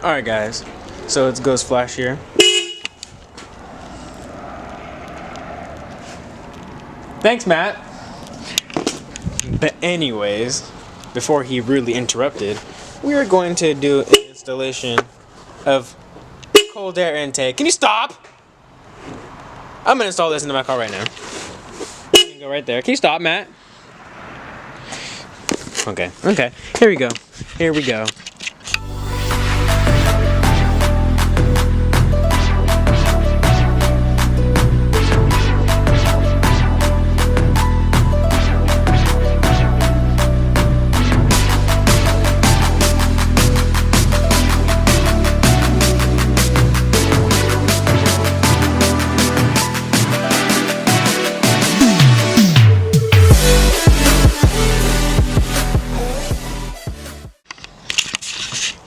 Alright guys, so it's Ghost Flash here. Thanks, Matt. But anyways, before he rudely interrupted, we are going to do an installation of cold air intake. Can you stop? I'm gonna install this into my car right now. You can go right there. Can you stop, Matt? Okay, here we go.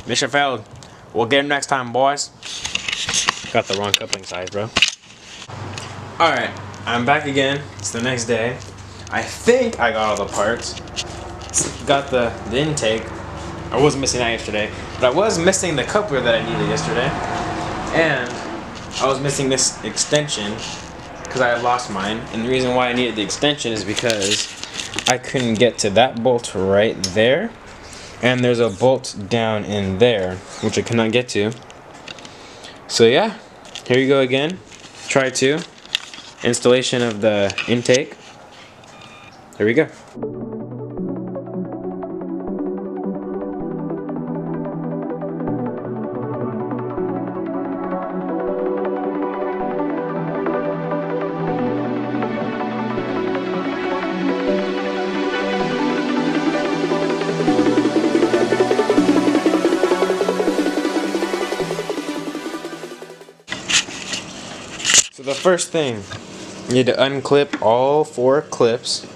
Mission failed. We'll get him next time, boys. Got the wrong coupling size, bro. Alright, I'm back again. It's the next day. I think I got all the parts. Got the intake. I wasn't missing that yesterday, but I was missing the coupler that I needed yesterday. And I was missing this extension because I had lost mine. And the reason why I needed the extension is because I couldn't get to that bolt right there. And there's a bolt down in there, which I cannot get to. So yeah, here you go again. Try 2. Installation of the intake. Here we go. So the first thing, you need to unclip all 4 clips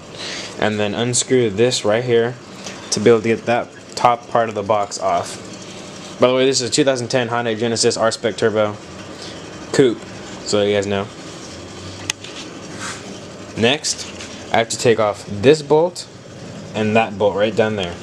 and then unscrew this right here to be able to get that top part of the box off. By the way, this is a 2010 Hyundai Genesis R-Spec Turbo Coupe, so you guys know. Next, I have to take off this bolt and that bolt right down there.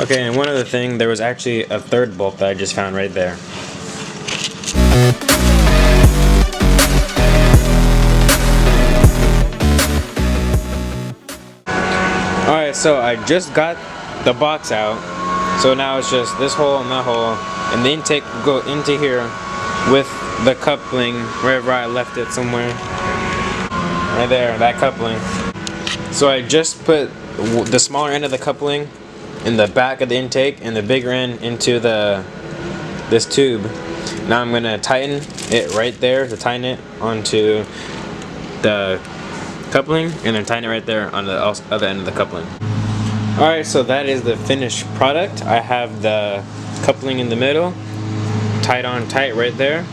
Okay, and one other thing, there was actually a 3rd bolt that I just found right there. Alright, so I just got the box out, so now it's just this hole and that hole, and the intake will go into here with the coupling wherever I left it somewhere. Right there, that coupling. So I just put the smaller end of the coupling in the back of the intake and the bigger end into this tube. Now I'm gonna tighten it right there to tighten it onto the coupling, and then tighten it right there on the other end of the coupling. Alright, so that is the finished product. I have the coupling in the middle, tight right there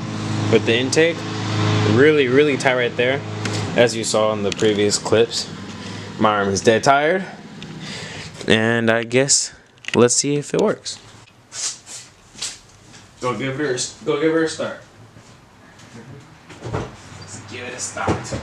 with the intake, really tight right there, as you saw in the previous clips. My arm is dead tired, and I guess let's see if it works. Go give her a start. Let's give it a start.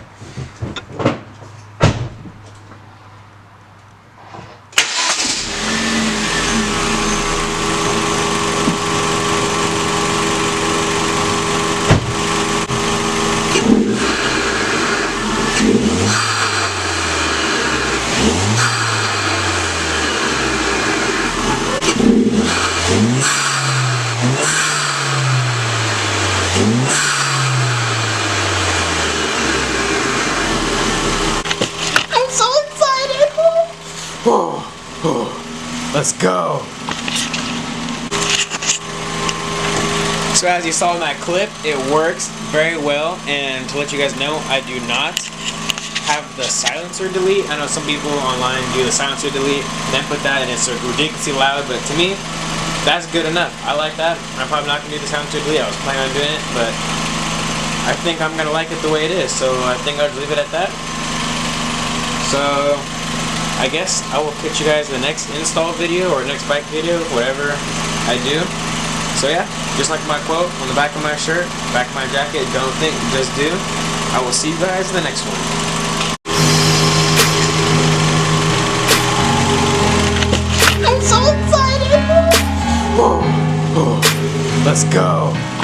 Let's go. So as you saw in that clip, it works very well, and to let you guys know, I do not have the silencer delete. I know some people online do the silencer delete, then put that and it's ridiculously loud, but to me, that's good enough. I like that. I'm probably not going to do the silencer delete. I was planning on doing it, but I think I'm going to like it the way it is, so I think I'll just leave it at that. So I guess I will catch you guys in the next install video or next bike video, whatever I do. So yeah, just like my quote on the back of my shirt, back of my jacket, don't think, just do. I will see you guys in the next one. I'm so excited! Let's go!